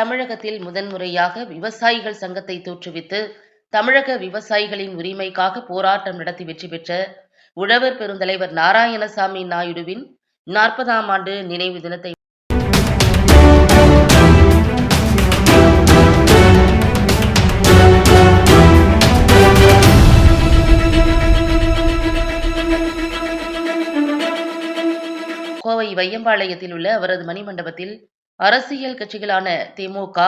தமிழகத்தில் முதன்முறையாக விவசாயிகள் சங்கத்தை தோற்றுவித்து தமிழக விவசாயிகளின் உரிமைக்காக போராட்டம் நடத்தி வெற்றி பெற்ற உழவர் பெருந்தலைவர் நாராயணசாமி நாயுடுவின் 40ஆம் ஆண்டு நினைவு தினத்தை கோவை வையம்பாளையத்தில் உள்ள அவரது மணிமண்டபத்தில் அரசியல் கட்சிகளான திமுக,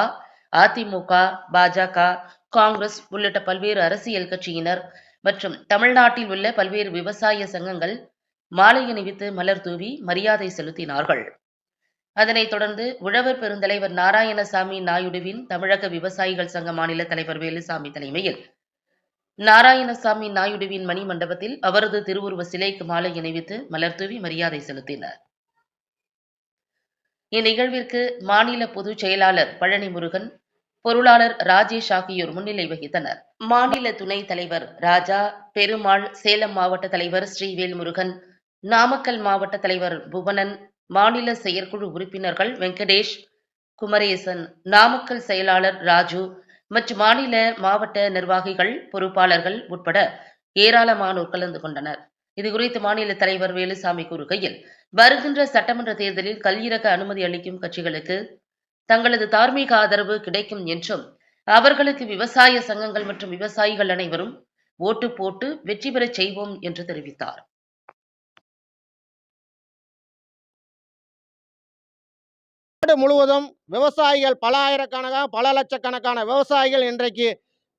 அதிமுக, பாஜக, காங்கிரஸ் உள்ளிட்ட பல்வேறு அரசியல் கட்சியினர் மற்றும் தமிழ்நாட்டில் உள்ள பல்வேறு விவசாய சங்கங்கள் மாலை அணிவித்து மலர் தூவி மரியாதை செலுத்தினார்கள். அதனைத் தொடர்ந்து உழவர் பெருந்தலைவர் நாராயணசாமி நாயுடுவின் தமிழக விவசாயிகள் சங்க மாநில தலைவர் வேலுசாமி தலைமையில் நாராயணசாமி நாயுடுவின் மணிமண்டபத்தில் அவரது திருவுருவ சிலைக்கு மாலை அணிவித்து மலர் தூவி மரியாதை செலுத்தினர். இந்நிகழ்விற்கு மாநில பொதுச் செயலாளர் பழனி முருகன், பொருளாளர் ராஜேஷ் ஆகியோர் முன்னிலை வகித்தனர். மாநில துணைத் தலைவர் ராஜா, பெருமாள், சேலம் மாவட்ட தலைவர் ஸ்ரீவேல் முருகன், நாமக்கல் மாவட்ட தலைவர் புவனன், மாநில செயற்குழு உறுப்பினர்கள் வெங்கடேஷ், குமரேசன், நாமக்கல் செயலாளர் ராஜு மற்றும் மாநில மாவட்ட நிர்வாகிகள், பொறுப்பாளர்கள் உட்பட ஏராளமானோர் கலந்து கொண்டனர். இதுகுறித்து மாநில தலைவர் வேலுசாமி கூறுகையில், வருகின்ற சட்டமன்ற தேர்தலில் கல்விறக்க அனுமதி அளிக்கும் கட்சிகளுக்கு தங்களது தார்மீக ஆதரவு கிடைக்கும் என்றும், அவர்களுக்கு விவசாய சங்கங்கள் மற்றும் விவசாயிகள் அனைவரும் ஓட்டு போட்டு வெற்றி பெறச் செய்வோம் என்று தெரிவித்தார். நாடு முழுவதும் விவசாயிகள் பல லட்சக்கணக்கான விவசாயிகள் இன்றைக்கு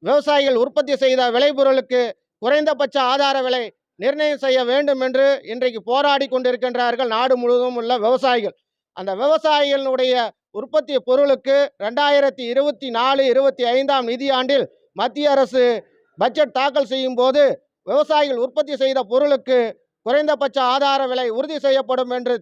விவசாயிகள் உற்பத்தி செய்த விளைபொருளுக்கு குறைந்தபட்ச ஆதார விலை நிர்ணயம் செய்ய வேண்டும் என்று இன்றைக்கு போராடி கொண்டிருக்கின்றார்கள் நாடு முழுவதும் உள்ள விவசாயிகள். அந்த விவசாயிகளுடைய உற்பத்தி பொருளுக்கு 2024-25 நிதியாண்டில் மத்திய அரசு பட்ஜெட் தாக்கல் செய்யும் போது விவசாயிகள் உற்பத்தி செய்த பொருளுக்கு குறைந்தபட்ச ஆதார விலை உறுதி செய்யப்படும் என்று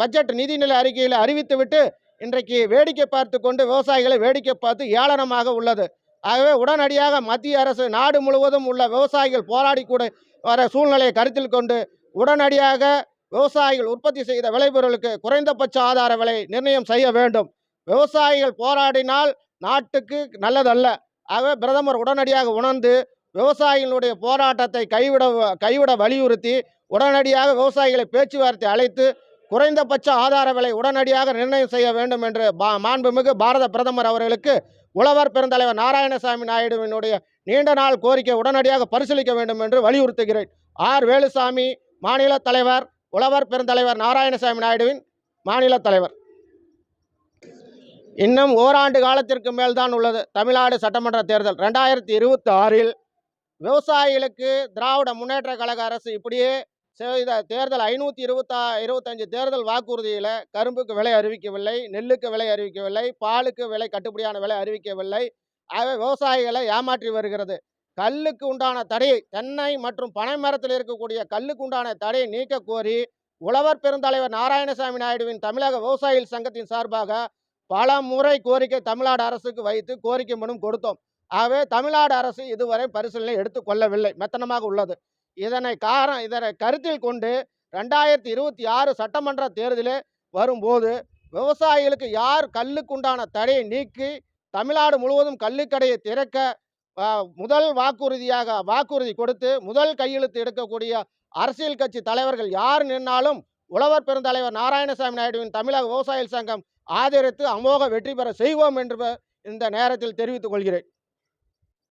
பட்ஜெட் நிதிநிலை அறிக்கையில் அறிவித்துவிட்டு இன்றைக்கு வேடிக்கை பார்த்து கொண்டு விவசாயிகளை வேடிக்கை பார்த்து ஏளனமாக உள்ளது. ஆகவே உடனடியாக மத்திய அரசு நாடு முழுவதும் உள்ள விவசாயிகள் போராடி கூட வர சூழ்நிலையை கருத்தில் கொண்டு உடனடியாக விவசாயிகள் உற்பத்தி செய்த விளைபொருளுக்கு குறைந்தபட்ச ஆதார விலை நிர்ணயம் செய்ய வேண்டும். விவசாயிகள் போராடினால் நாட்டுக்கு நல்லதல்ல. ஆகவே பிரதமர் உடனடியாக உணர்ந்து விவசாயிகளுடைய போராட்டத்தை கைவிட வலியுறுத்தி உடனடியாக விவசாயிகளை பேச்சுவார்த்தை அழைத்து குறைந்தபட்ச ஆதார விலை உடனடியாக நிர்ணயம் செய்ய வேண்டும் என்று மாண்புமிகு பாரத பிரதமர் அவர்களுக்கு உழவர் பெருந்தலைவர் நாராயணசாமி நாயுடுவினுடைய நீண்ட நாள் கோரிக்கை உடனடியாக பரிசீலிக்க வேண்டும் என்று வலியுறுத்துகிறேன். ஆர். வேலுசாமி, மாநில தலைவர், உழவர் பெருந்தலைவர் நாராயணசாமி நாயுடுவின் மாநில தலைவர். இன்னும் ஓராண்டு காலத்திற்கு மேல்தான் உள்ளது தமிழ்நாடு சட்டமன்ற தேர்தல். 2026 விவசாயிகளுக்கு திராவிட முன்னேற்ற கழக அரசு இப்படியே செய்த தேர்தல் 525 தேர்தல் வாக்குறுதியில் கரும்புக்கு விலை அறிவிக்கவில்லை, நெல்லுக்கு விலை அறிவிக்கவில்லை, பாலுக்கு விலை கட்டுப்படியான விலை அறிவிக்கவில்லை. ஆகவே விவசாயிகளை ஏமாற்றி வருகிறது. கல்லுக்கு உண்டான தடையை, தென்னை மற்றும் பனை மரத்தில் இருக்கக்கூடிய கல்லுக்கு உண்டான தடையை நீக்க கோரி உழவர் பெருந்தலைவர் நாராயணசாமி நாயுடுவின் தமிழக விவசாயிகள் சங்கத்தின் சார்பாக பல முறை கோரிக்கை தமிழ்நாடு அரசுக்கு வைத்து கோரிக்கை மனு கொடுத்தோம். ஆகவே தமிழ்நாடு அரசு இதுவரை பரிசீலனை எடுத்துக்கொள்ளவில்லை, மெத்தனமாக உள்ளது. இதனை கருத்தில் கொண்டு 2026 சட்டமன்ற தேர்தலில் வரும்போது விவசாயிகளுக்கு யார் கல்லுக்குண்டான தடையை நீக்கி தமிழ்நாடு முழுவதும் கல்லுக்கடையை திறக்க முதல் வாக்குறுதி கொடுத்து முதல் கையெழுத்து எடுக்கக்கூடிய அரசியல் கட்சி தலைவர்கள் யார் நின்றாலும் உழவர் பெருந்தலைவர் நாராயணசாமி நாயுடுவின் தமிழக விவசாயிகள் சங்கம் ஆதரித்து அமோக வெற்றி பெற செய்வோம் என்று இந்த நேரத்தில் தெரிவித்துக் கொள்கிறேன்.